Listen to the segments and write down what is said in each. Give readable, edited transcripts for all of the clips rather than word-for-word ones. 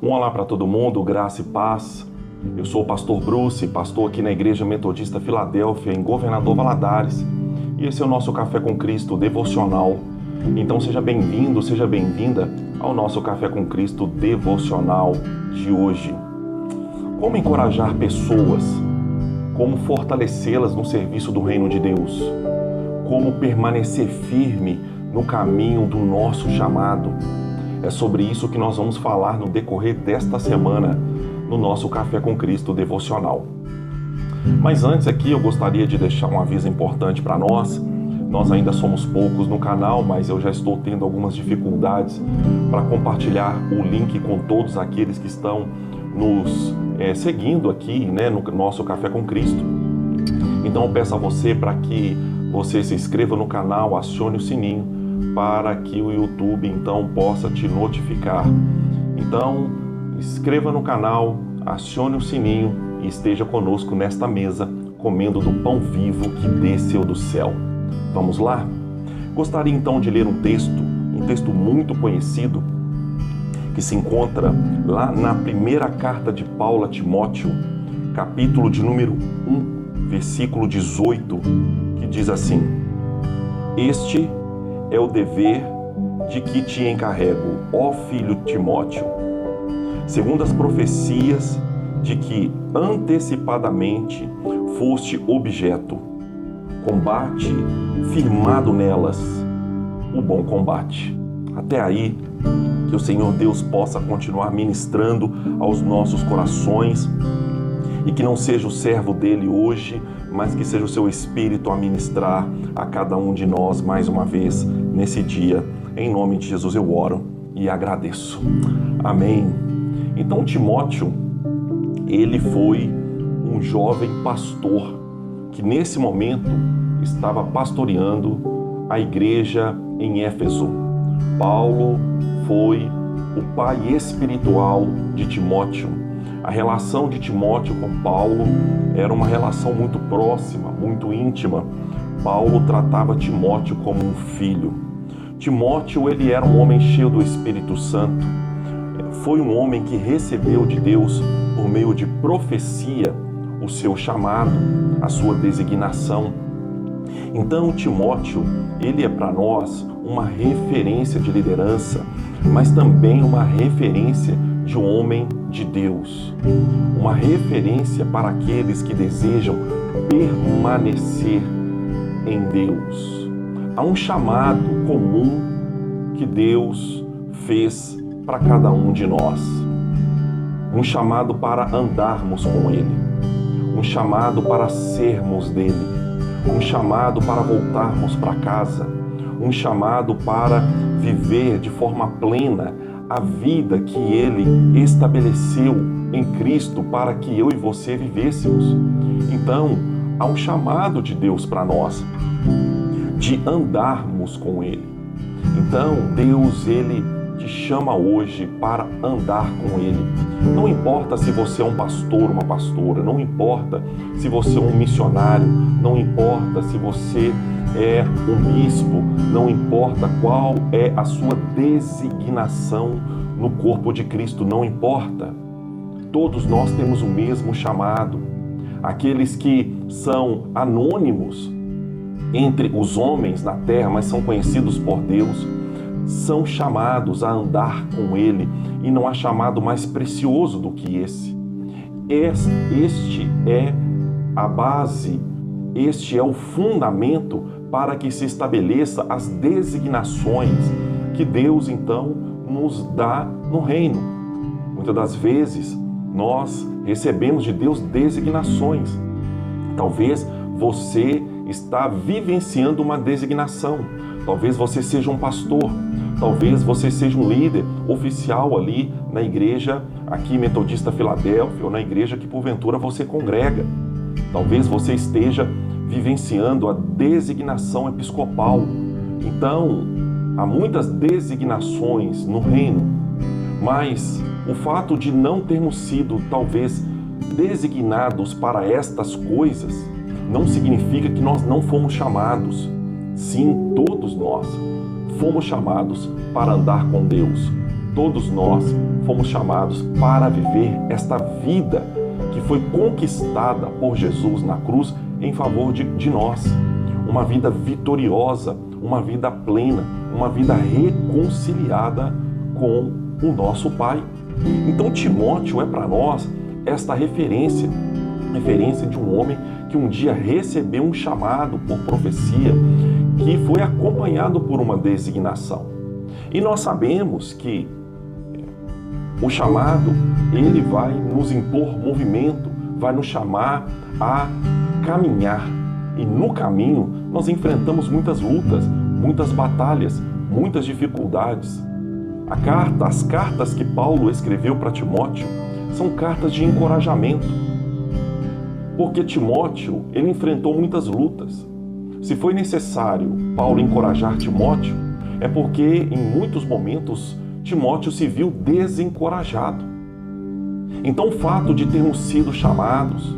Um olá para todo mundo, graça e paz. Eu sou o pastor Bruce, pastor aqui na Igreja Metodista Filadélfia, em Governador Valadares. E esse é o nosso Café com Cristo devocional. Então seja bem-vindo, seja bem-vinda ao nosso Café com Cristo devocional de hoje. Como encorajar pessoas? Como fortalecê-las no serviço do reino de Deus? Como permanecer firme no caminho do nosso chamado? É sobre isso que nós vamos falar no decorrer desta semana no nosso Café com Cristo devocional. Mas antes aqui eu gostaria de deixar um aviso importante para nós. Nós ainda somos poucos no canal, mas eu já estou tendo algumas dificuldades para compartilhar o link com todos aqueles que estão nos seguindo aqui, no nosso Café com Cristo. Então eu peço a você para que você se inscreva no canal, acione o sininho, para que o YouTube então possa te notificar. Então, inscreva no canal, acione o sininho e esteja conosco nesta mesa, comendo do pão vivo que desceu do céu. Vamos lá? Gostaria então de ler um texto muito conhecido, que se encontra lá na primeira carta de Paulo a Timóteo, capítulo de número 1, versículo 18, que diz assim: Este é o dever de que te encarrego, ó filho Timóteo, segundo as profecias de que antecipadamente foste objeto. Combate firmado nelas o bom combate. Até aí, que o Senhor Deus possa continuar ministrando aos nossos corações e que não seja o servo dele hoje, mas que seja o seu Espírito a ministrar a cada um de nós mais uma vez nesse dia. Em nome de Jesus eu oro e agradeço. Amém. Então Timóteo, ele foi um jovem pastor que nesse momento estava pastoreando a igreja em Éfeso. Paulo foi o pai espiritual de Timóteo. A relação de Timóteo com Paulo era uma relação muito próxima, muito íntima. Paulo tratava Timóteo como um filho. Timóteo, ele era um homem cheio do Espírito Santo. Foi um homem que recebeu de Deus, por meio de profecia, o seu chamado, a sua designação. Então, Timóteo, ele é para nós uma referência de liderança, mas também uma referência de um homem de Deus. Uma referência para aqueles que desejam permanecer em Deus. Há um chamado comum que Deus fez para cada um de nós. Um chamado para andarmos com Ele. Um chamado para sermos dele. Um chamado para voltarmos para casa. Um chamado para viver de forma plena a vida que Ele estabeleceu em Cristo para que eu e você vivêssemos. Então, há um chamado de Deus para nós, de andarmos com Ele. Então, Deus, Ele te chama hoje para andar com Ele. Não importa se você é um pastor, uma pastora, não importa se você é um missionário, não importa se você é um bispo, não importa qual é a sua designação no corpo de Cristo, não importa. Todos nós temos o mesmo chamado. Aqueles que são anônimos entre os homens na terra, mas são conhecidos por Deus, são chamados a andar com Ele, e não há chamado mais precioso do que esse. Este é a base, este é o fundamento para que se estabeleça as designações que Deus então nos dá no reino. Muitas das vezes nós recebemos de Deus designações. Talvez você está vivenciando uma designação. Talvez você seja um pastor. Talvez você seja um líder oficial ali na igreja aqui Metodista Filadélfia, ou na igreja que porventura você congrega. Talvez você esteja vivenciando a designação episcopal. Então, há muitas designações no reino, mas o fato de não termos sido, talvez, designados para estas coisas, não significa que nós não fomos chamados. Sim, todos nós fomos chamados para andar com Deus, Todos nós fomos chamados para viver esta vida que foi conquistada por Jesus na cruz em favor de nós. Uma vida vitoriosa, uma vida plena, uma vida reconciliada com o nosso Pai. Então Timóteo é para nós esta referência de um homem que um dia recebeu um chamado por profecia, que foi acompanhado por uma designação. E nós sabemos que o chamado, ele vai nos impor movimento, vai nos chamar a caminhar. E no caminho nós enfrentamos muitas lutas, muitas batalhas, muitas dificuldades. As cartas que Paulo escreveu para Timóteo são cartas de encorajamento. Porque Timóteo, ele enfrentou muitas lutas. Se foi necessário Paulo encorajar Timóteo, é porque em muitos momentos Timóteo se viu desencorajado. Então o fato de termos sido chamados,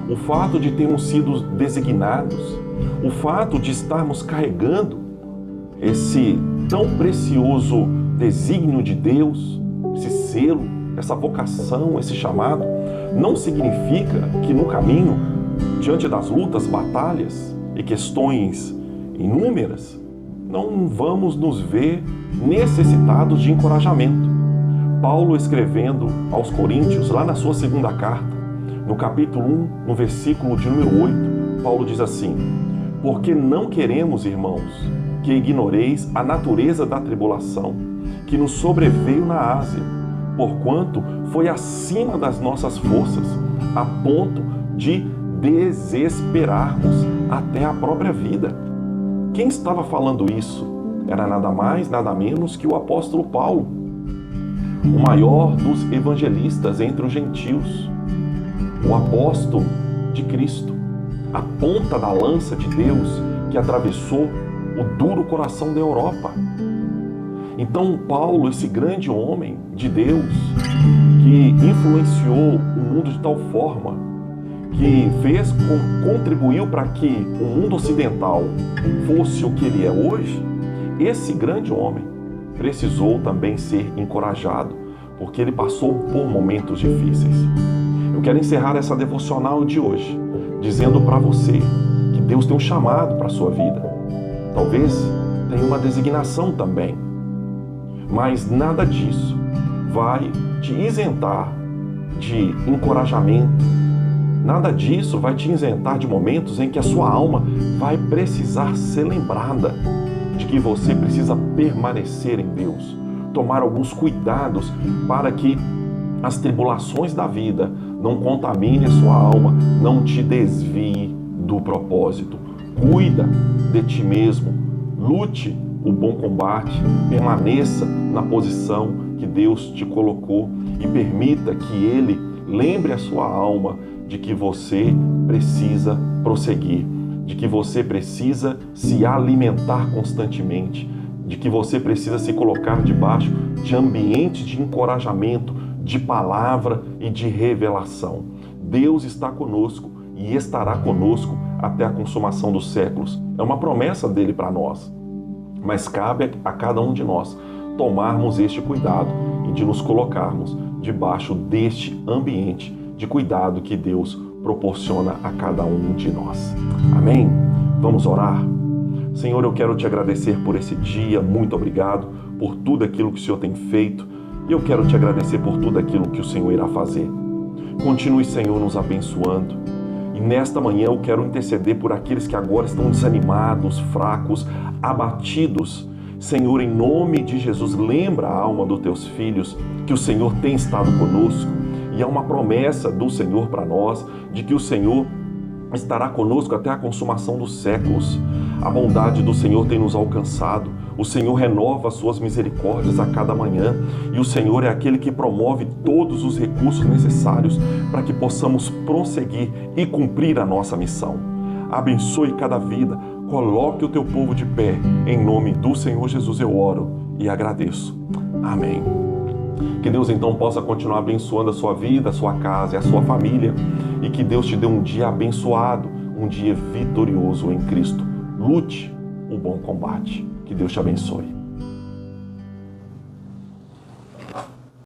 o fato de termos sido designados, o fato de estarmos carregando esse tão precioso desígnio de Deus, esse selo, essa vocação, esse chamado, não significa que no caminho, diante das lutas, batalhas e questões inúmeras, não vamos nos ver necessitados de encorajamento. Paulo, escrevendo aos Coríntios, lá na sua segunda carta, no capítulo 1, no versículo de número 8, Paulo diz assim: porque não queremos, irmãos, que ignoreis a natureza da tribulação que nos sobreveio na Ásia, porquanto foi acima das nossas forças, a ponto de desesperarmos até a própria vida. Quem estava falando isso era nada mais, nada menos que o apóstolo Paulo, o maior dos evangelistas entre os gentios, o apóstolo de Cristo, a ponta da lança de Deus que atravessou o duro coração da Europa. Então Paulo, esse grande homem de Deus, que influenciou o mundo de tal forma, que contribuiu para que o mundo ocidental fosse o que ele é hoje, esse grande homem precisou também ser encorajado, porque ele passou por momentos difíceis. Eu quero encerrar essa devocional de hoje dizendo para você que Deus tem um chamado para a sua vida. Talvez tenha uma designação também, mas nada disso vai te isentar de encorajamento. Nada disso vai te isentar de momentos em que a sua alma vai precisar ser lembrada de que você precisa permanecer em Deus, tomar alguns cuidados para que as tribulações da vida não contaminem a sua alma, não te desvie do propósito. Cuida de ti mesmo, lute o bom combate, permaneça na posição que Deus te colocou e permita que Ele lembre a sua alma de que você precisa prosseguir, de que você precisa se alimentar constantemente, de que você precisa se colocar debaixo de ambiente de encorajamento, de palavra e de revelação. Deus está conosco e estará conosco até a consumação dos séculos. É uma promessa dele para nós, mas cabe a cada um de nós tomarmos este cuidado e de nos colocarmos debaixo deste ambiente de cuidado que Deus proporciona a cada um de nós. Amém? Vamos orar? Senhor, eu quero te agradecer por esse dia, muito obrigado por tudo aquilo que o Senhor tem feito e eu quero te agradecer por tudo aquilo que o Senhor irá fazer. Continue, Senhor, nos abençoando e nesta manhã eu quero interceder por aqueles que agora estão desanimados, fracos, abatidos. Senhor, em nome de Jesus, lembra a alma dos teus filhos que o Senhor tem estado conosco e há uma promessa do Senhor para nós de que o Senhor estará conosco até a consumação dos séculos. A bondade do Senhor tem nos alcançado, o Senhor renova as suas misericórdias a cada manhã e o Senhor é aquele que promove todos os recursos necessários para que possamos prosseguir e cumprir a nossa missão. Abençoe cada vida, coloque o teu povo de pé, em nome do Senhor Jesus eu oro e agradeço. Amém. Que Deus então possa continuar abençoando a sua vida, a sua casa e a sua família e que Deus te dê um dia abençoado, um dia vitorioso em Cristo. Lute o bom combate. Que Deus te abençoe.